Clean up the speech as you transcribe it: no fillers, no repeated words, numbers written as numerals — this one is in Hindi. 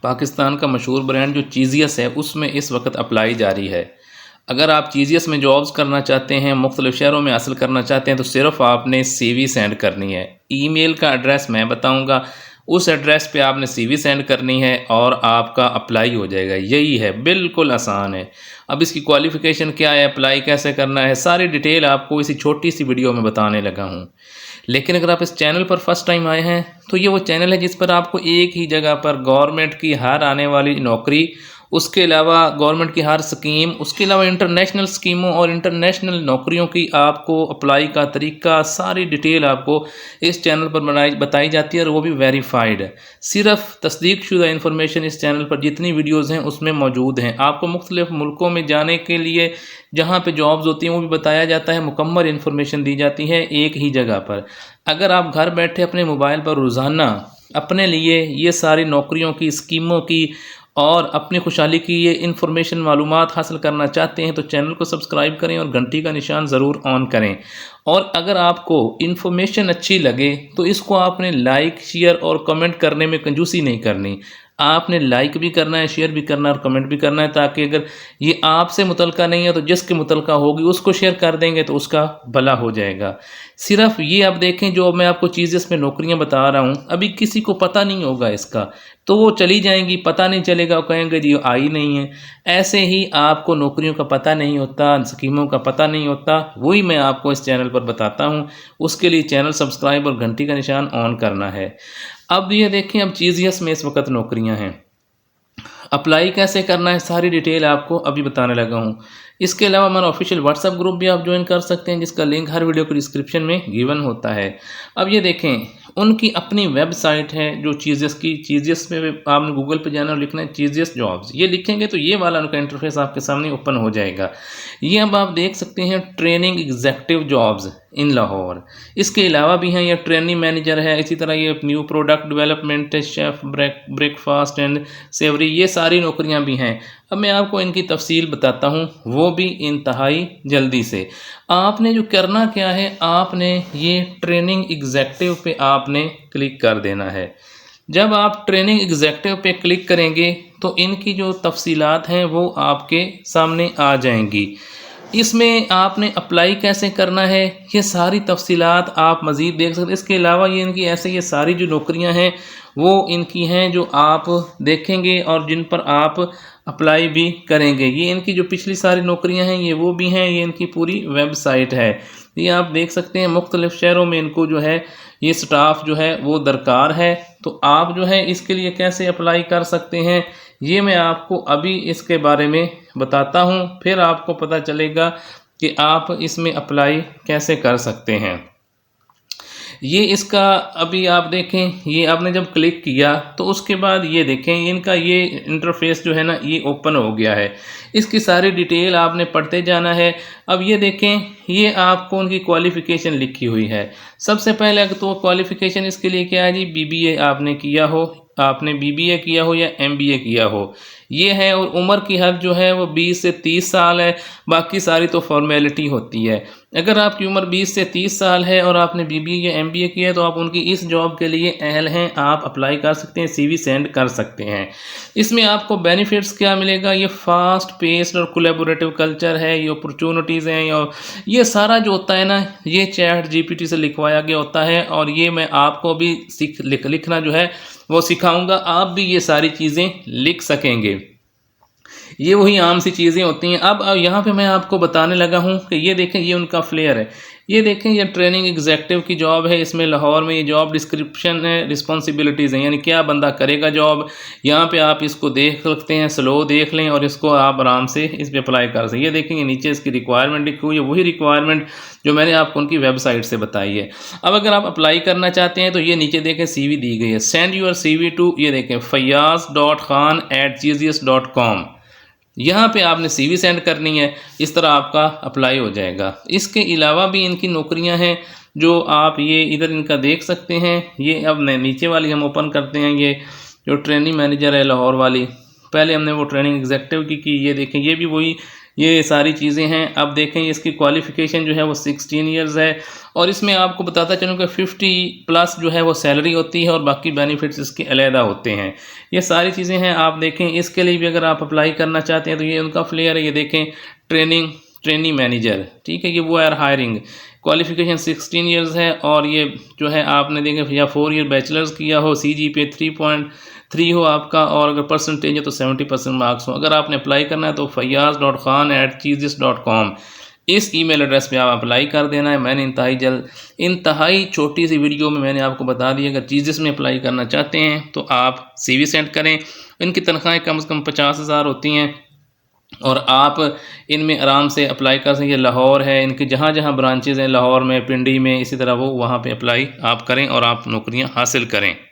पाकिस्तान का मशहूर ब्रांड जो चीज़ियस है उसमें इस वक्त अप्लाई जारी है। अगर आप चीज़ियस में जॉब्स करना चाहते हैं, मुख्तलिफ़ शहरों में हासिल करना चाहते हैं, तो सिर्फ़ आपने CV सेंड करनी है। ईमेल का एड्रेस मैं बताऊंगा, उस एड्रेस पे आपने CV सेंड करनी है और आपका अप्लाई हो जाएगा। यही है, बिल्कुल आसान है। अब इसकी क्वालिफ़िकेशन क्या है, अप्लाई कैसे करना है, सारी डिटेल आपको इसी छोटी सी वीडियो में बताने लगा हूँ। लेकिन अगर आप इस चैनल पर फर्स्ट टाइम आए हैं तो ये वो चैनल है जिस पर आपको एक ही जगह पर गवर्नमेंट की हर आने वाली नौकरी, उसके अलावा गवर्नमेंट की हर स्कीम, उसके अलावा इंटरनेशनल स्कीमों और इंटरनेशनल नौकरियों की आपको अप्लाई का तरीका, सारी डिटेल आपको इस चैनल पर बताई जाती है और वो भी वेरीफाइड है। सिर्फ तस्दीक शुदा इन्फॉर्मेशन इस चैनल पर जितनी वीडियोज़ हैं उसमें मौजूद हैं। आपको मुख्तलिफ मुल्कों में जाने के लिए जहाँ पे जॉब्स होती हैं वो भी बताया जाता है, मुकम्मल इन्फॉर्मेशन दी जाती है एक ही जगह पर। अगर आप घर बैठे अपने मोबाइल पर रोज़ाना अपने लिए ये सारी नौकरियों की, स्कीमों की और अपनी खुशहाली की ये इन्फॉर्मेशन मालूमात हासिल करना चाहते हैं तो चैनल को सब्सक्राइब करें और घंटी का निशान ज़रूर ऑन करें। और अगर आपको इन्फॉर्मेशन अच्छी लगे तो इसको आपने लाइक, शेयर और कमेंट करने में कंजूसी नहीं करनी। आपने लाइक भी करना है, शेयर भी करना है और कमेंट भी करना है, ताकि अगर ये आपसे मुतलका नहीं है तो जिसके मुतलका होगी उसको शेयर कर देंगे तो उसका भला हो जाएगा। सिर्फ ये आप देखें, जो मैं आपको चीज़ें इसमें नौकरियां बता रहा हूँ, अभी किसी को पता नहीं होगा इसका, तो वो चली जाएंगी, पता नहीं चलेगा, वो कहेंगे जी आई नहीं है। ऐसे ही आपको नौकरियों का पता नहीं होता, स्कीमों का पता नहीं होता, वही मैं आपको इस चैनल पर बताता हूँ। उसके लिए चैनल सब्सक्राइब और घंटी का निशान ऑन करना है। अब ये देखें, अब चीज़ियस में इस वक्त नौकरियां हैं, अप्लाई कैसे करना है सारी डिटेल आपको अभी बताने लगा हूँ। इसके अलावा हमारा ऑफिशियल व्हाट्सएप ग्रुप भी आप ज्वाइन कर सकते हैं, जिसका लिंक हर वीडियो के डिस्क्रिप्शन में गिवन होता है। अब ये देखें, उनकी अपनी वेबसाइट है जो चीज़ियस की। चीज़ियस में आपने गूगल पे जाना और लिखना है चीज़ियस जॉब्स, ये लिखेंगे तो ये वाला उनका इंटरफेस आपके सामने ओपन हो जाएगा। ये अब आप देख सकते हैं training executive jobs in Lahore. इसके अलावा भी हैं, ये ट्रेनिंग मैनेजर है, इसी तरह ये new product development, chef, breakfast and savoury, ये सारी नौकरियां भी हैं। अब मैं आपको इनकी तफसील बताता हूँ, वो भी इंतहाई जल्दी से। आपने जो करना क्या है, आपने ये ट्रेनिंग एग्जेक्टिव पे आपने क्लिक कर देना है। जब आप ट्रेनिंग एग्जेक्टिव पे क्लिक करेंगे तो इनकी जो तफसीलात हैं वो आपके सामने आ जाएंगी। इसमें आपने अप्लाई कैसे करना है, ये सारी तफसीलात आप मज़ीद देख सकते हैं। इसके अलावा ये इनकी ऐसे ये सारी जो नौकरियां हैं वो इनकी हैं जो आप देखेंगे और जिन पर आप अप्लाई भी करेंगे। ये इनकी जो पिछली सारी नौकरियां हैं ये वो भी हैं, ये इनकी पूरी वेबसाइट है। ये आप देख सकते हैं, मुख्तलिफ़ शहरों में इनको जो है ये स्टाफ जो है वो दरकार है। तो आप जो है इसके लिए कैसे अप्लाई कर सकते हैं, ये मैं आपको अभी इसके बारे में बताता हूँ, फिर आपको पता चलेगा कि आप इसमें अप्लाई कैसे कर सकते हैं। ये इसका अभी आप देखें, ये आपने जब क्लिक किया तो उसके बाद ये देखें इनका ये इंटरफेस जो है ना ये ओपन हो गया है। इसकी सारी डिटेल आपने पढ़ते जाना है। अब ये देखें, ये आपको उनकी क्वालिफ़िकेशन लिखी हुई है। सबसे पहले तो क्वालिफ़िकेशन इसके लिए क्या है जी, BBA आपने किया हो, आपने BBA किया हो या MBA किया हो, ये है। और उम्र की हद जो है वो 20 से 30 साल है, बाकी सारी तो फॉर्मेलिटी होती है। अगर आपकी उम्र 20 से 30 साल है और आपने BBA या MBA किया है तो आप उनकी इस जॉब के लिए अहल हैं, आप अप्लाई कर सकते हैं, CV सेंड कर सकते हैं। इसमें आपको बेनिफिट्स क्या मिलेगा, ये फास्ट पेस्ड और कोलैबोरेटिव कल्चर है, ये अपॉर्चुनिटीज़ हैं, और ये सारा जो होता है ना ये चैट GPT से लिखवाया गया होता है। और ये मैं आपको भी लिखना जो है वो सिखाऊंगा, आप भी ये सारी चीज़ें लिख सकेंगे। ये वही आम सी चीज़ें होती हैं। अब यहाँ पे मैं आपको बताने लगा हूँ कि ये देखें, ये उनका फ्लेयर है। ये देखें, ये ट्रेनिंग एग्जेक्टिव की जॉब है। इसमें लाहौर में ये जॉब डिस्क्रिप्शन है, रिस्पॉन्सिबिलिटीज़ हैं, यानी क्या बंदा करेगा जॉब। यहाँ पे आप इसको देख सकते हैं, स्लो देख लें और इसको आप आराम से इस पर अप्लाई कर सकते हैं। ये देखेंगे नीचे इसकी रिक्वायरमेंट लिखी हुई है, वही रिक्वायरमेट जो मैंने आपको उनकी वेबसाइट से बताई है। अब अगर आप अप्लाई करना चाहते हैं तो ये नीचे देखें CV दी गई है, सेंड यूर CV टू, ये देखें fayaz.khan@ggs.com। यहाँ पे आपने CV सेंड करनी है, इस तरह आपका अप्लाई हो जाएगा। इसके अलावा भी इनकी नौकरियाँ हैं जो आप ये इधर इनका देख सकते हैं। ये अब नीचे वाली हम ओपन करते हैं, ये जो ट्रेनिंग मैनेजर है लाहौर वाली, पहले हमने वो ट्रेनिंग एग्जेक्टिव की। ये देखें, ये भी वही ये सारी चीज़ें हैं। अब देखें इसकी क्वालिफ़िकेशन जो है वो 16 इयर्स है और इसमें आपको बताता चलूँ कि 50 प्लस जो है वो सैलरी होती है और बाकी बेनिफिट्स इसके अलहदा होते हैं। ये सारी चीज़ें हैं। आप देखें इसके लिए भी अगर आप अप्लाई करना चाहते हैं तो ये उनका फ्लेयर है। ये देखें ट्रेनी मैनेजर, ठीक है, ये वो है हायरिंग। क्वालिफ़िकेशन 16 इयर्स है और ये जो है आपने देखें या 4 ईयर बैचलर्स किया हो, CGPA 3.3 हो आपका और अगर परसेंटेज है तो 70% मार्क्स हो। अगर आपने अप्लाई करना है तो fayyaz.khan@cheezis.com इस ईमेल एड्रेस पे आप अप्लाई कर देना है। मैंने इंतहाई छोटी सी वीडियो में मैंने आपको बता दिया, अगर चीज़िस में अप्लाई करना चाहते हैं तो आप CV सेंड करें। इनकी तनख्वाहें कम से कम 50,000 होती हैं और आप इनमें आराम से अप्लाई कर सकें। लाहौर है, इनके जहाँ जहाँ ब्रांचेज़ हैं, लाहौर में, पिंडी में, इसी तरह वो वहाँ पे अप्लाई आप करें और आप नौकरियाँ हासिल करें।